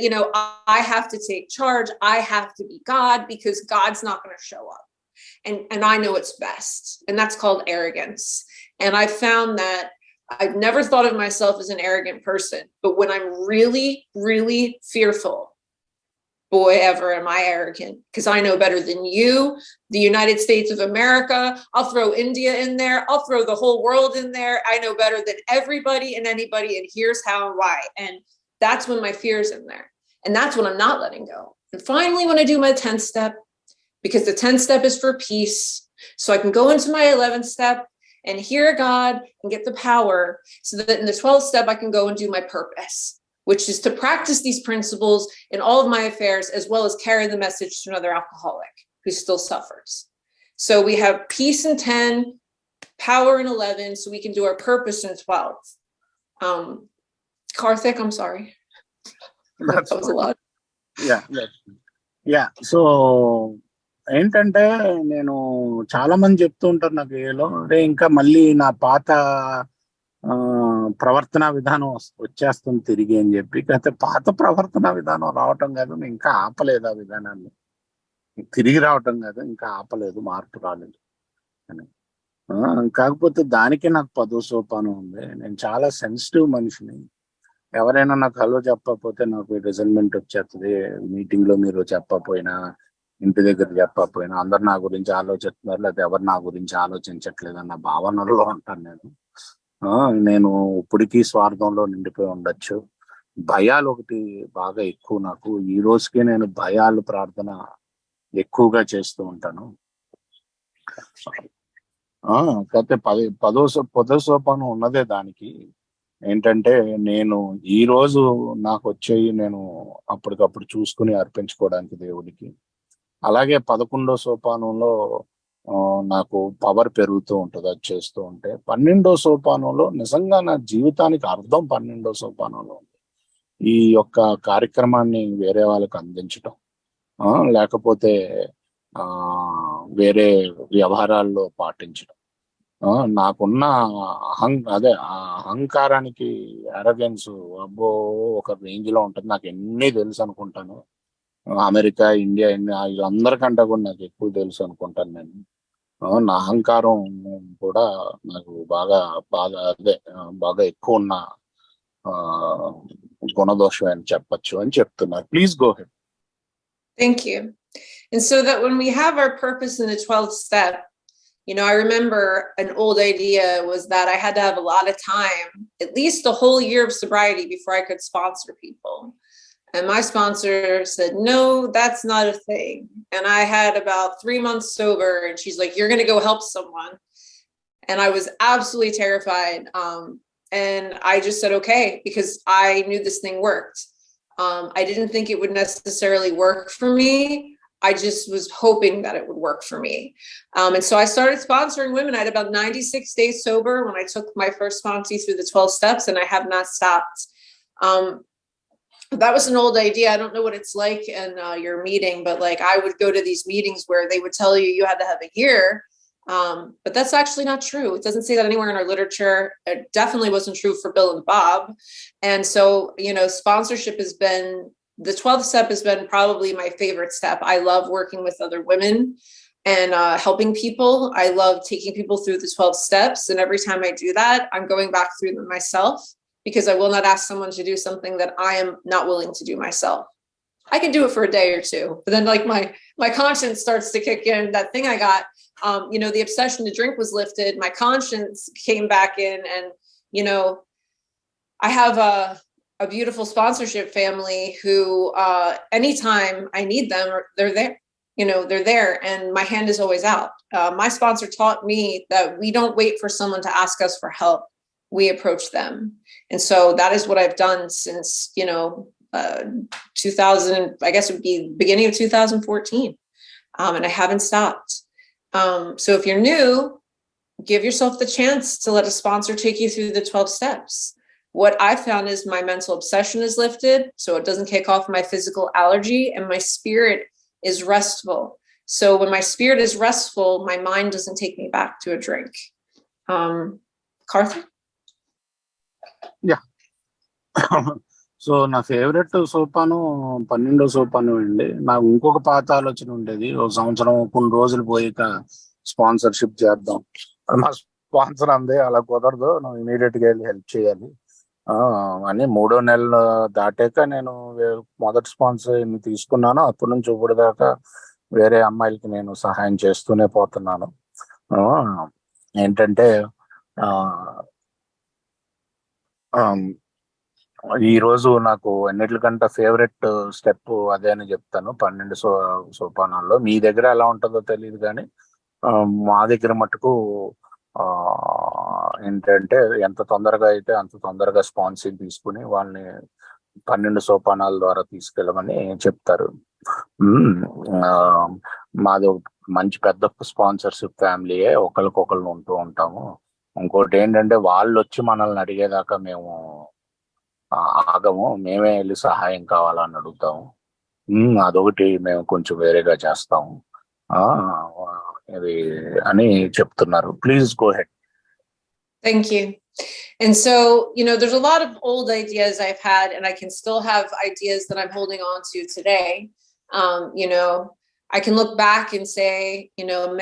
I have to take charge. I have to be God because God's not going to show up. And I know it's best. And that's called arrogance. And I found that I've never thought of myself as an arrogant person, but when I'm really, really fearful, boy, ever am I arrogant, because I know better than you, the United States of America. I'll throw India in there. I'll throw the whole world in there. I know better than everybody and anybody, and here's how and why. And that's when my fear's in there. And that's when I'm not letting go. And finally, when I do my 10th step, because the 10th step is for peace, so I can go into my 11th step and hear God and get the power, so that in the 12th step, I can go and do my purpose, which is to practice these principles in all of my affairs, as well as carry the message to another alcoholic who still suffers. So we have peace in 10, power in 11, so we can do our purpose in 12. Karthik, I'm sorry. That was a lot. Yeah. So ఏంటంటే నేను చాలా మంది చెప్తూ ఉంటారు నాకు ఏలో ఇంకా మళ్ళీ నా పాత ప్రవర్తన విధానం వచ్చేస్తుంది తిరిగి అని చెప్పి. అయితే పాత ప్రవర్తన విధానం రావటం కాదు, ఇంకా ఆపలేదు ఆ విధానాన్ని. తిరిగి రావటం కాదు, ఇంకా ఆపలేదు, మార్పు రాలేదు అని. కాకపోతే దానికే నాకు 10వ సోపానం ఉంది. నేను చాలా సెన్సిటివ్ మనిషిని. ఎవరైనా నాకు హలో చెప్పకపోతే నాకు రిజల్ట్మెంట్ వచ్చేస్తుంది. మీటింగ్ లో మీరు చెప్పకపోయినా, ఇంటి దగ్గర చెప్పకపోయినా, అందరు నా గురించి ఆలోచిస్తున్నారు, లేకపోతే ఎవరు నా గురించి ఆలోచించట్లేదు అన్న భావనలో ఉంటాను నేను. నేను ఇప్పటికీ స్వార్థంలో నిండిపోయి ఉండొచ్చు. భయాలు ఒకటి బాగా ఎక్కువ నాకు. ఈ రోజుకే నేను భయాలు ప్రార్థన ఎక్కువగా చేస్తూ ఉంటాను. కాకపోతే 10వ సోపానం ఉన్నదే దానికి. ఏంటంటే నేను ఈ రోజు నాకు వచ్చేవి నేను అప్పటికప్పుడు చూసుకుని అర్పించుకోవడానికి దేవుడికి. అలాగే 11వ సోపానంలో నాకు పవర్ పెరుగుతూ ఉంటుంది అది చేస్తూ ఉంటే. 12వ సోపానంలో నిజంగా నా జీవితానికి అర్థం 12వ సోపానంలో ఉంది. ఈ యొక్క కార్యక్రమాన్ని వేరే వాళ్ళకి అందించటం, లేకపోతే వేరే వ్యవహారాల్లో పాటించడం. నాకున్న అహంకారానికి అరగెన్స్ అబ్బో ఒక రేంజ్ లో ఉంటుంది. నాకు ఎన్ని తెలుసు అనుకుంటాను. అమెరికా, ఇండియా, అందరికంటే కూడా నాకు ఎక్కువ తెలుసు అనుకుంటాను నేను. నా అహంకారం కూడా నాకు బాగా ఎక్కువ ఉన్న గుణదోషం అని చెప్పచ్చు అని చెప్తున్నారు. Please go head. Thank you. And so that when we have our purpose in the 12th step, I remember an old idea was that I had to have a lot of time, at least a whole year of sobriety before I could sponsor people. And my sponsor said, no, that's not a thing. And I had about 3 months sober, and she's like, you're going to go help someone. And I was absolutely terrified. And I just said, okay, because I knew this thing worked. I didn't think it would necessarily work for me. I just was hoping that it would work for me. And so I started sponsoring women. I had about 96 days sober when I took my first sponsee through the 12 steps, and I have not stopped. That was an old idea. I don't know what it's like in your meeting, but like I would go to these meetings where they would tell you had to have a year. But that's actually not true. It doesn't say that anywhere in our literature. It definitely wasn't true for Bill and Bob. And so, sponsorship has been, the 12th step has been probably my favorite step. I love working with other women and helping people. I love taking people through the 12 steps. And every time I do that, I'm going back through them myself, because I will not ask someone to do something that I am not willing to do myself. I can do it for a day or two, but then like my conscience starts to kick in. That thing I got, the obsession to drink was lifted. My conscience came back in, and, I have a a beautiful sponsorship family who, anytime I need them, they're there. You know, they're there, and my hand is always out. My sponsor taught me that we don't wait for someone to ask us for help. We approach them. And so that is what I've done since, 2000, I guess it would be beginning of 2014. And I haven't stopped. So if you're new, give yourself the chance to let a sponsor take you through the 12 steps. What I found is my mental obsession is lifted, so it doesn't kick off my physical allergy, and my spirit is restful. So when my spirit is restful, my mind doesn't take me back to a drink. Carther? Yeah. So నా favourite సోపాను 12వ సోపాను అండి. నాకు ఇంకొక పాత ఆలోచన ఉండేది, ఒక సంవత్సరం కొన్ని రోజులు పోయాక స్పాన్సర్షిప్ చేద్దాం. మా స్పాన్సర్ అందే అలా కుదరదు, నువ్వు ఇమీడియట్ గా వెళ్ళి హెల్ప్ చేయాలి అని 3వ నెలలు దాటాక నేను మొదటి స్పాన్సర్ తీసుకున్నాను. అప్పటి నుంచి ఇప్పుడు దాకా వేరే అమ్మాయిలకి నేను సహాయం చేస్తూనే పోతున్నాను. ఏంటంటే ఈ రోజు నాకు అన్నిటికంటే ఫేవరెట్ స్టెప్ అదే అని చెప్తాను. 12 సోపానాల్లో మీ దగ్గర ఎలా ఉంటుందో తెలియదు, కానీ మా దగ్గర మటుకు ఏంటంటే ఎంత తొందరగా అయితే అంత తొందరగా స్పాన్సర్ తీసుకుని వాళ్ళని 12 సోపానాల ద్వారా తీసుకెళ్ళమని చెప్తారు. మాది మంచి పెద్ద స్పాన్సర్షిప్ ఫ్యామిలీయే, ఒకరికొకరు ఉంటూ ఉంటాము. ఇంకోటి ఏంటంటే వాళ్ళు వచ్చి మనల్ని అడిగేదాకా మేము ఆగము, మేమే వెళ్ళి సహాయం కావాలని అడుగుతాము. అదొకటి మేము కొంచెం వేరేగా చేస్తాము ఇది అని చెప్తున్నారు. Please go head. Thank you. And so, there's a lot of old ideas I've had, and I can still have ideas that I'm holding on to today. I can look back and say,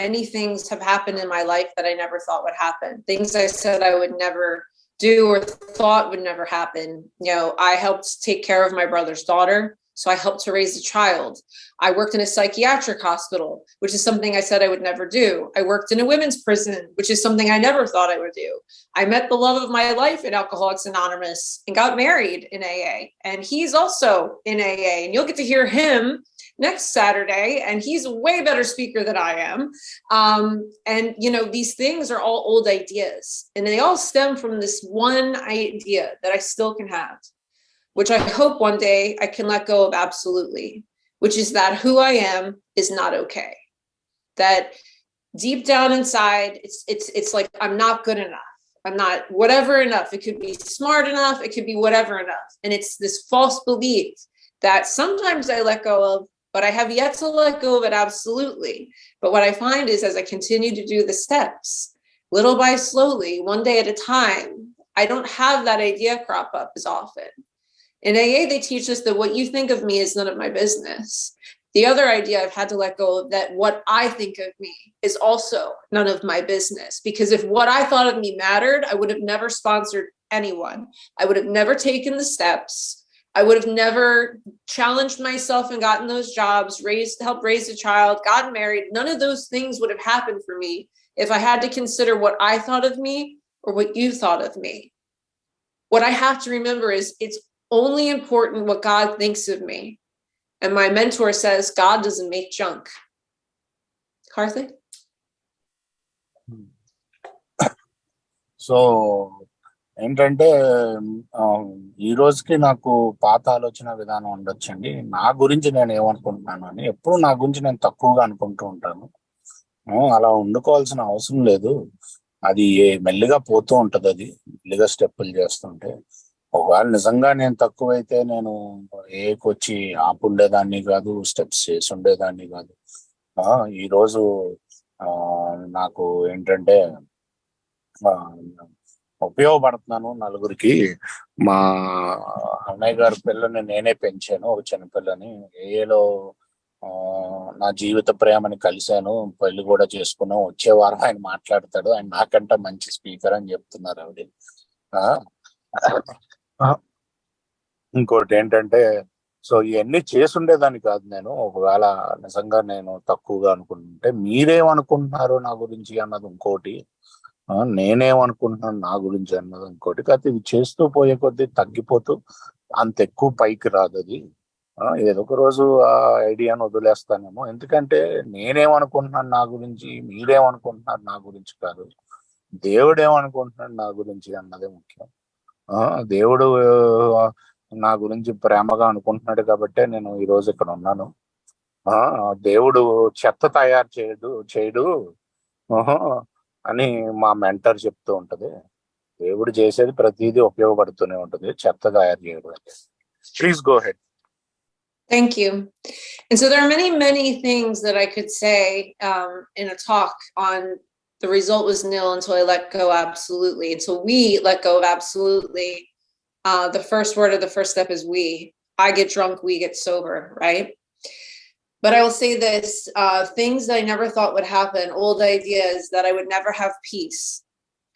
many things have happened in my life that I never thought would happen. Things I said I would never do or thought would never happen. I helped take care of my brother's daughter, so I helped to raise a child. I worked in a psychiatric hospital, which is something I said I would never do. I worked in a women's prison, which is something I never thought I would do. I met the love of my life in Alcoholics Anonymous and got married in AA. And he's also in AA, and you'll get to hear him next Saturday, and he's a way better speaker than I am. And these things are all old ideas, and they all stem from this one idea that I still can have, which I hope one day I can let go of absolutely, which is that who I am is not okay. That deep down inside, it's like I'm not good enough. I'm not whatever enough. It could be smart enough. It could be whatever enough. And it's this false belief that sometimes I let go of, but I have yet to let go of it absolutely. But what I find is, as I continue to do the steps, little by slowly, one day at a time, I don't have that idea crop up as often. In AA, they teach us that what you think of me is none of my business. The other idea I've had to let go of, that what I think of me is also none of my business. Because if what I thought of me mattered, I would have never sponsored anyone. I would have never taken the steps. I would have never challenged myself and gotten those jobs, helped raise a child, gotten married. None of those things would have happened for me if I had to consider what I thought of me or what you thought of me. What I have to remember is it's only important what God thinks of me. And my mentor says, God doesn't make junk. Karthik? So ఏంటంటే ఈ రోజుకి నాకు పాత ఆలోచన విధానం ఉండొచ్చండి. నా గురించి నేను ఏమనుకుంటున్నాను అని ఎప్పుడు నా గురించి నేను తక్కువగా అనుకుంటూ ఉంటాను. అలా ఉండుకోవాల్సిన అవసరం లేదు. అది మెల్లిగా పోతూ ఉంటది, అది మెల్లిగా స్టెప్పులు చేస్తుంటే. ఒకవేళ నిజంగా నేను తక్కువైతే నేను ఏకొచ్చి ఆపుండేదాన్ని కాదు, స్టెప్స్ చేసి ఉండేదాన్ని కాదు. ఈరోజు నాకు ఏంటంటే ఉపయోగపడుతున్నాను నలుగురికి. మా అన్నయ్య గారి పిల్లని నేనే పెంచాను, ఒక చిన్న పిల్లని. ఏలో నా జీవిత ప్రేమని కలిశాను, పెళ్లి కూడా చేసుకున్నాం. వచ్చే వారం ఆయన మాట్లాడతాడు, ఆయన నాకంటే మంచి స్పీకర్ అని చెప్తున్నారు ఆవిడ. ఇంకోటి ఏంటంటే, సో ఇవన్నీ చేసుండేదాన్ని కాదు నేను. ఒకవేళ నిజంగా నేను తక్కువగా అనుకుంటుంటే, మీరేమనుకుంటున్నారు నా గురించి అన్నది ఇంకోటి, నేనేమనుకుంటున్నాను నా గురించి అన్నది ఇంకోటి. కాకపోతే ఇవి చేస్తూ పోయే కొద్దీ తగ్గిపోతూ అంత ఎక్కువ పైకి రాదు అది. ఏదో ఒక రోజు ఆ ఐడియాను వదిలేస్తానేమో. ఎందుకంటే నేనేమనుకుంటున్నాను నా గురించి, మీరేమనుకుంటున్నారు నా గురించి కాదు, దేవుడు ఏమనుకుంటున్నాడు నా గురించి అన్నదే ముఖ్యం. దేవుడు నా గురించి ప్రేమగా అనుకుంటున్నాడు కాబట్టే నేను ఈ రోజు ఇక్కడ ఉన్నాను. దేవుడు చెత్త తయారు చేయడు ఆహా, అని మా మెంటర్ చెప్తూ ఉంటది. దేవుడు చేసేది ప్రతిదీ ఉపయోగపడుతూనే ఉంటది, చెత్త తయారు చేయడం. Please go head. Thank you. And so there are many, many things that I could say in a talk on the result was nil until I let go absolutely. Until we let go of absolutely. The first word of the first step is we. I get drunk, we get sober, right? But I will say this, things that I never thought would happen, old ideas that I would never have peace.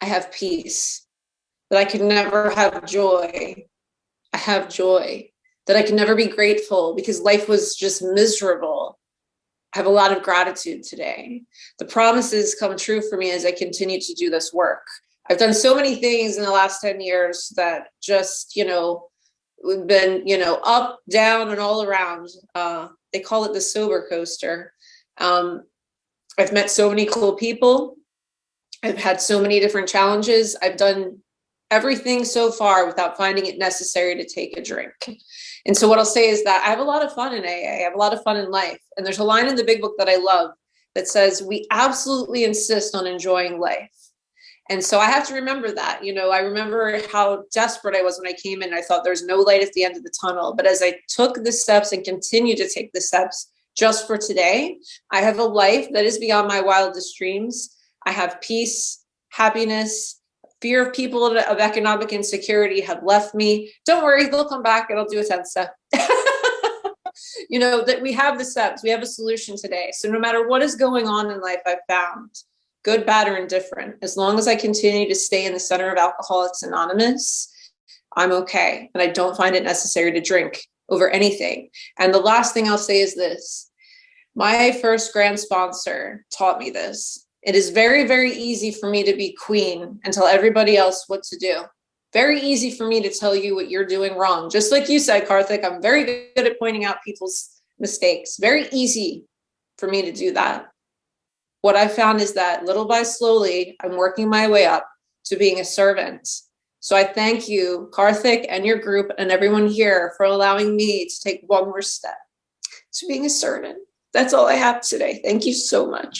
I have peace. That I could never have joy. I have joy. That I can never be grateful because life was just miserable. I have a lot of gratitude today. The promises come true for me as I continue to do this work. I've done so many things in the last 10 years that just, been, up, down, and all around. They call it the sober coaster. I've met so many cool people. I've had so many different challenges. I've done everything so far without finding it necessary to take a drink. And so what I'll say is that I have a lot of fun in AA. I have a lot of fun in life. And there's a line in the big book that I love that says, we absolutely insist on enjoying life. And so I have to remember that. I remember how desperate I was when I came in. I thought there's no light at the end of the tunnel. But as I took the steps and continue to take the steps just for today, I have a life that is beyond my wildest dreams. I have peace, happiness. Fear of people of economic insecurity have left me. Don't worry, they'll come back and I'll do a 10th step. That we have the steps, we have a solution today. So no matter what is going on in life, I've found, good, bad, or indifferent, as long as I continue to stay in the center of Alcoholics Anonymous, I'm okay. And I don't find it necessary to drink over anything. And the last thing I'll say is this. My first grand sponsor taught me this. It is very, very easy for me to be queen and tell everybody else what to do. Very easy for me to tell you what you're doing wrong. Just like you said, Karthik, I'm very good at pointing out people's mistakes. Very easy for me to do that. What I found is that little by slowly, I'm working my way up to being a servant. So I thank you, Karthik, and your group and everyone here for allowing me to take one more step to being a servant. That's all I have today. Thank you so much.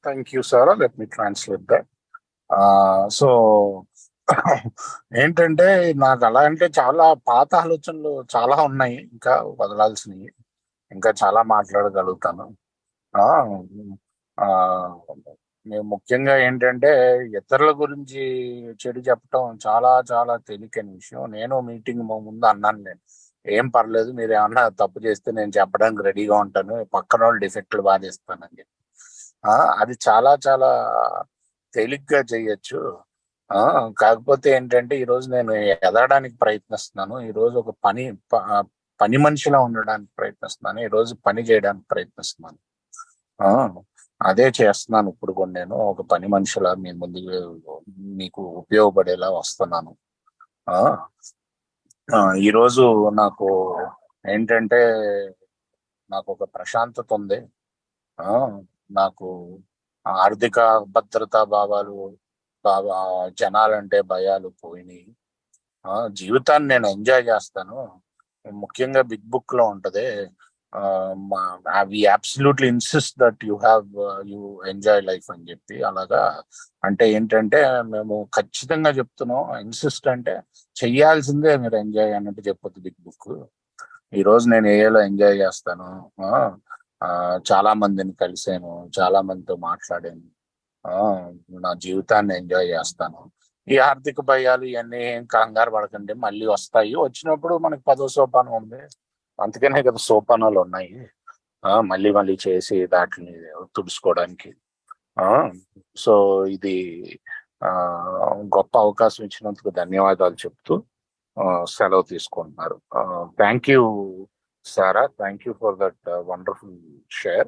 Thank you, Sarah. Let me translate that. So ఏంటంటే నాకు అలా అంటే చాలా పాత ఆలోచనలు చాలా ఉన్నాయి, ఇంకా వదలాల్సినవి, ఇంకా చాలా మాట్లాడగలుగుతాను. మేము ముఖ్యంగా ఏంటంటే ఇతరుల గురించి చెడు చెప్పడం చాలా చాలా తేలికైన విషయం. నేను మీటింగ్ ముందు అన్నాను, నేను ఏం పర్లేదు, మీరు ఏమన్నా తప్పు చేస్తే నేను చెప్పడానికి రెడీగా ఉంటాను, పక్కన వాళ్ళు డిఫెక్ట్లు బాధేస్తానని చెప్పి. అది చాలా చాలా తేలిగ్గా చేయొచ్చు. కాకపోతే ఏంటంటే ఈరోజు నేను ఎదగడానికి ప్రయత్నిస్తున్నాను. ఈరోజు ఒక పని మనిషిలా ఉండడానికి ప్రయత్నిస్తున్నాను. ఈరోజు పని చేయడానికి ప్రయత్నిస్తున్నాను. అదే చేస్తున్నాను ఇప్పుడు కూడా. నేను ఒక పని మనిషిలా మీ ముందుకు మీకు ఉపయోగపడేలా వస్తున్నాను. ఈరోజు నాకు ఏంటంటే నాకు ఒక ప్రశాంతత ఉంది. నాకు ఆర్థిక భద్రతా భావాలు, జనాలంటే భయాలు పోయినాయి. జీవితాన్ని నేను ఎంజాయ్ చేస్తాను. ముఖ్యంగా బిగ్ బుక్ లో ఉంటది, we absolutely insist that you enjoy life అని చెప్పి. అలాగా అంటే ఏంటంటే మేము ఖచ్చితంగా చెప్తున్నాం, ఇన్సిస్ట్ అంటే చెయ్యాల్సిందే మీరు ఎంజాయ్ అన్నట్టు చెప్పొద్దు బిగ్ బుక్. ఈరోజు నేను ఏలో ఎంజాయ్ చేస్తాను. చాలా మందిని కలిసాను, చాలా మందితో మాట్లాడాను, నా జీవితాన్ని ఎంజాయ్ చేస్తాను. ఈ ఆర్థిక భయాలు ఇవన్నీ ఏం కంగారు పడకండి, మళ్ళీ వస్తాయి. వచ్చినప్పుడు మనకి 10వ సోపానం ఉంది, అందుకనే కదా సోపానాలు ఉన్నాయి, మళ్ళీ మళ్ళీ చేసి దాటిని తుడుచుకోవడానికి. సో ఇది గొప్ప అవకాశం ఇచ్చినందుకు ధన్యవాదాలు చెప్తూ సెలవు తీసుకుంటున్నారు. Thank you Sarah, thank you for that wonderful share.